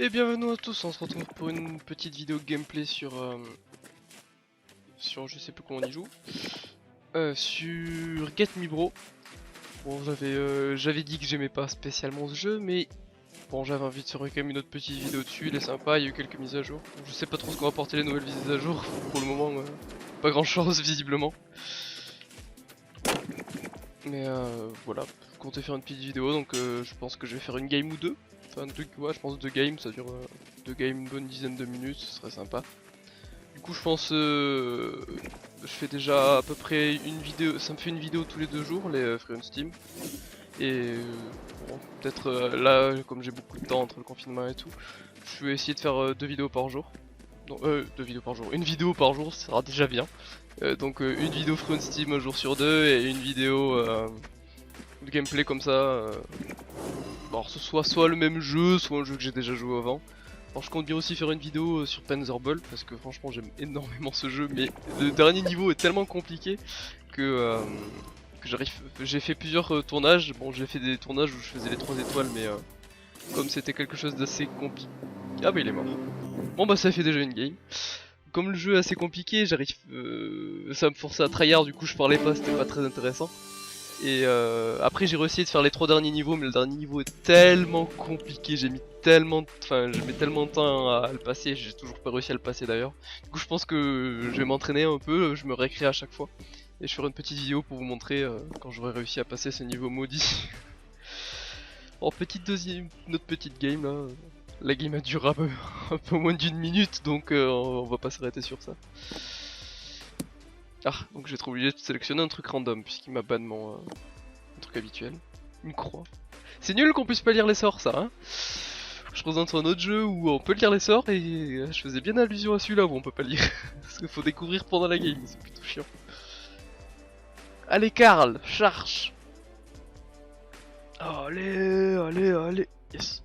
Et bienvenue à tous, on se retrouve pour une petite vidéo gameplay sur je sais plus comment on y joue, sur Get Me Bro. Bon, j'avais dit que j'aimais pas spécialement ce jeu, mais bon, j'avais envie de faire quand même une autre petite vidéo dessus. Il est sympa, il y a eu quelques mises à jour. Je sais pas trop ce qu'ont apporté les nouvelles mises à jour. Pour le moment, pas grand chose visiblement. Mais voilà, je comptais faire une petite vidéo, donc je pense que je vais faire une game ou deux. Enfin, ouais, je pense 2 games, ça dure 2 games, une bonne dizaine de minutes, ce serait sympa. Du coup, je pense je fais déjà à peu près une vidéo, ça me fait une vidéo tous les 2 jours, les Free on Steam. Et bon, peut-être là, comme j'ai beaucoup de temps entre le confinement et tout, je vais essayer de faire 2 vidéos par jour. Non, 2 vidéos par jour. Une vidéo par jour, ça sera déjà bien. Donc une vidéo Free on Steam un jour sur 2 et une vidéo de gameplay comme ça. Alors ce soit le même jeu, soit un jeu que j'ai déjà joué avant. Alors je compte bien aussi faire une vidéo sur Panzer Ball parce que franchement j'aime énormément ce jeu, mais le dernier niveau est tellement compliqué que j'ai fait plusieurs tournages. Bon, j'ai fait des tournages où je faisais les 3 étoiles, mais comme c'était quelque chose d'assez compliqué. Ah bah il est mort. Bon bah ça fait déjà une game. Comme le jeu est assez compliqué, ça me forçait à tryhard, du coup je parlais pas, c'était pas très intéressant. Et après j'ai réussi de faire les 3 derniers niveaux, mais le dernier niveau est tellement compliqué, j'ai mis tellement de temps à le passer, j'ai toujours pas réussi à le passer d'ailleurs. Du coup je pense que je vais m'entraîner un peu, je me réécris à chaque fois. Et je ferai une petite vidéo pour vous montrer quand j'aurai réussi à passer ce niveau maudit. En notre petite game là, la game a duré un peu moins d'une minute, donc on va pas s'arrêter sur ça. Ah, donc j'ai été obligé de sélectionner un truc random, puisqu'il m'a ban mon truc habituel. Une croix. C'est nul qu'on puisse pas lire les sorts, ça, hein. Je présente un autre jeu où on peut lire les sorts, et je faisais bien allusion à celui-là où on peut pas lire. Parce qu'il faut découvrir pendant la game, c'est plutôt chiant. Allez Karl, charge. Allez, allez, allez. Yes.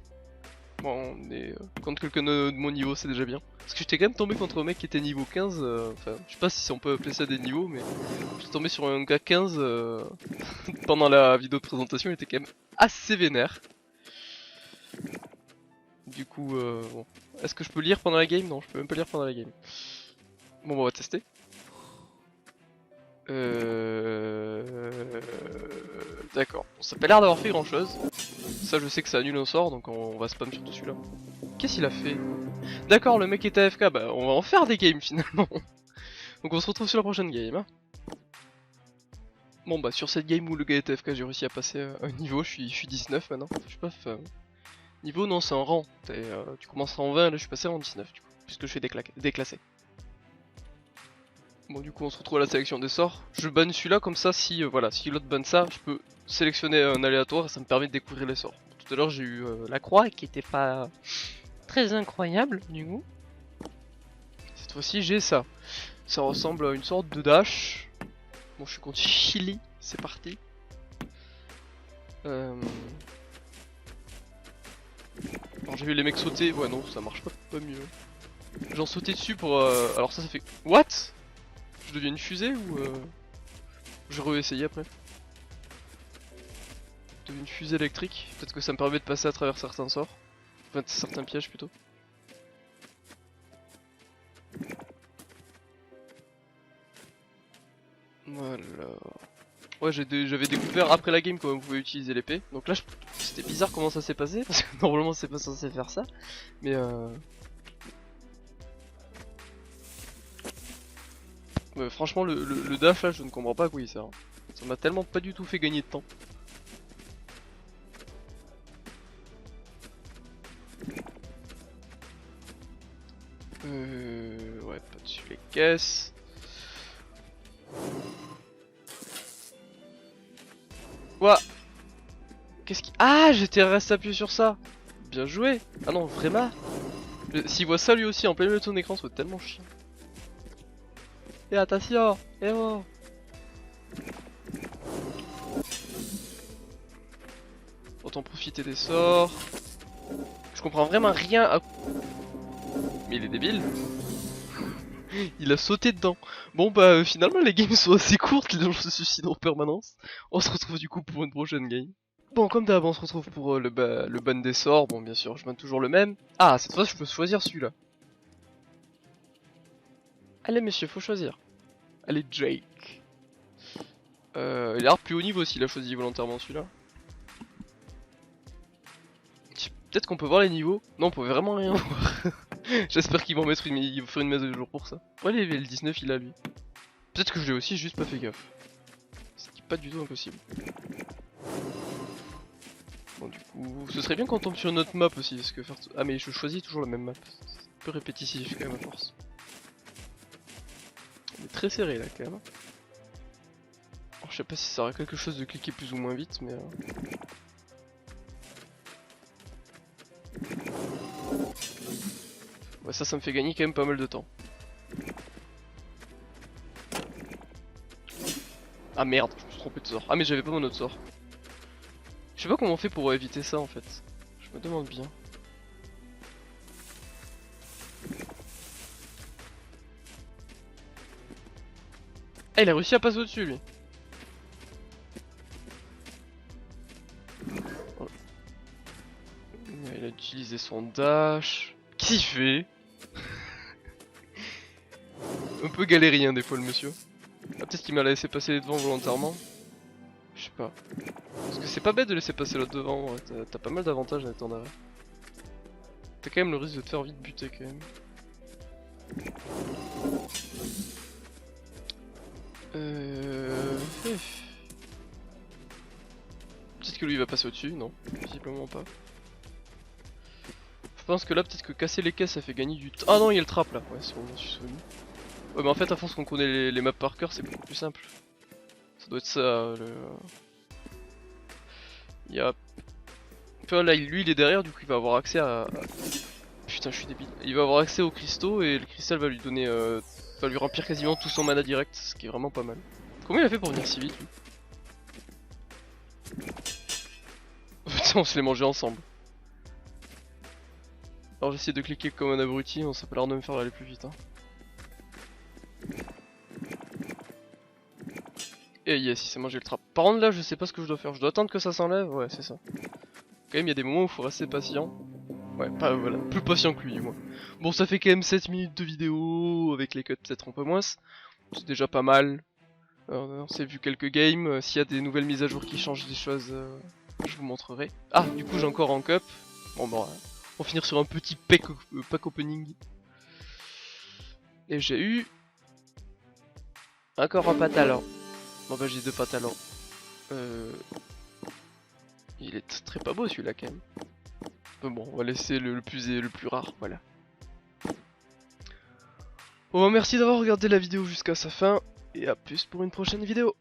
Bon, on est contre quelqu'un de mon niveau, c'est déjà bien. Parce que j'étais quand même tombé contre un mec qui était niveau 15, enfin, je sais pas si on peut appeler ça des niveaux, mais j'étais tombé sur un gars 15 pendant la vidéo de présentation, il était quand même assez vénère. Du coup, bon. Est-ce que je peux lire pendant la game? Non, je peux même pas lire pendant la game. Bon, on va tester. D'accord. Bon, ça a pas l'air d'avoir fait grand chose. Ça, je sais que ça annule un sort, donc on va spam surtout celui-là. Qu'est-ce qu'il a fait? D'accord, le mec est AFK, bah on va en faire des games finalement. Donc on se retrouve sur la prochaine game. Hein. Bon bah sur cette game où le gars est AFK, j'ai réussi à passer un niveau, je suis 19 maintenant. Je sais pas, niveau non, c'est en rang. Tu commences en 20, là je suis passé en 19 du coup, puisque je suis déclassé. Bon du coup on se retrouve à la sélection des sorts. Je banne celui-là comme ça, si voilà, si l'autre banne ça, je peux sélectionner un aléatoire et ça me permet de découvrir les sorts. Tout à l'heure j'ai eu la croix qui était pas très incroyable du coup. Cette fois-ci j'ai ça. Ça ressemble à une sorte de dash. Bon je suis contre Chili, c'est parti. Alors j'ai vu les mecs sauter, ouais non ça marche pas mieux. J'en sautais dessus pour alors ça fait... What? Je deviens une fusée ou je vais réessayer après. Je deviens une fusée électrique, peut-être que ça me permet de passer à travers certains sorts. Enfin certains pièges plutôt. Voilà. Ouais, j'avais découvert après la game comment vous pouvez utiliser l'épée. Donc là, c'était bizarre comment ça s'est passé, parce que normalement c'est pas censé faire ça. Mais ouais, franchement, le dash là, je ne comprends pas à quoi il sert. Ça m'a tellement pas du tout fait gagner de temps. Ouais, pas dessus les caisses. Quoi? Qu'est-ce qui... Ah, j'étais resté appuyé sur ça. Bien joué. Ah non, vraiment. S'il voit ça lui aussi en plein milieu de son écran, ça va être tellement chiant. Et attention, et oh. Autant profiter des sorts. Je comprends vraiment rien à... Mais il est débile. Il a sauté dedans. Bon bah finalement les games sont assez courtes, les gens se suicident en permanence. On se retrouve du coup pour une prochaine game. Bon, comme d'hab, on se retrouve pour le ban des sorts. Bon, bien sûr, je banne toujours le même. Ah, cette fois, je peux choisir celui-là. Allez, messieurs, faut choisir. Allez, Jake. Il a l'air plus haut niveau s'il a choisi volontairement celui-là. Peut-être qu'on peut voir les niveaux. Non, on peut vraiment rien voir. J'espère qu'ils vont mettre ils vont faire une mise à jour pour ça. Ouais, les level 19, il a lui. Peut-être que je l'ai aussi, juste pas fait gaffe. Ce qui est pas du tout impossible. Bon, du coup, ce serait bien qu'on tombe sur une autre map aussi, parce que faire... Ah, mais je choisis toujours la même map. C'est un peu répétitif quand même à force. On est très serré là quand même. Alors, je sais pas si ça aura quelque chose de cliquer plus ou moins vite, mais... Ouais, ça me fait gagner quand même pas mal de temps. Ah merde, je me suis trompé de sort. Ah mais j'avais pas mon autre sort. Je sais pas comment on fait pour éviter ça en fait. Je me demande bien. Ah, il a réussi à passer au-dessus lui. Oh. Il a utilisé son dash. Qu'est-ce qu'il fait? Un peu galérien des fois le monsieur. Ah, peut-être qu'il m'a laissé passer devant volontairement. Je sais pas. Parce que c'est pas bête de laisser passer l'autre devant, ouais. T'as pas mal d'avantages à être en arrêt. T'as quand même le risque de te faire vite buter quand même. Peut-être que lui il va passer au-dessus, non, visiblement pas. Je pense que là peut-être que casser les caisses ça fait gagner du temps. Ah non, il y a le trap là, ouais c'est bon, je suis souvenu. Ouais mais en fait à force qu'on connaît les maps par cœur c'est beaucoup plus simple. Ça doit être ça le... Il y a... Enfin là lui il est derrière du coup il va avoir accès à... Putain je suis débile. Il va avoir accès aux cristaux et le cristal va lui donner... va lui remplir quasiment tout son mana direct, ce qui est vraiment pas mal. Comment il a fait pour venir si vite lui? Putain on se les mangeait ensemble. Alors j'essaie de cliquer comme un abruti, ça peut l'air de me faire aller plus vite hein. Et yes, il s'est mangé le trap. Par contre là je sais pas ce que je dois faire, je dois attendre que ça s'enlève, ouais c'est ça. Quand même il y a des moments où il faut rester patient. Ouais, pas voilà, plus patient que lui du moins. Bon ça fait quand même 7 minutes de vidéo, avec les cuts peut-être un peu moins. C'est déjà pas mal. On s'est vu quelques games, s'il y a des nouvelles mises à jour qui changent des choses, je vous montrerai. Ah du coup j'ai encore en cup. Bon bah on va finir sur un petit pack opening. Et j'ai eu... Encore un patalon. Bon bah j'ai deux patalons. Il est très pas beau celui-là quand même. Mais bon, on va laisser le plus rare, voilà. Bon bah merci d'avoir regardé la vidéo jusqu'à sa fin. Et à plus pour une prochaine vidéo.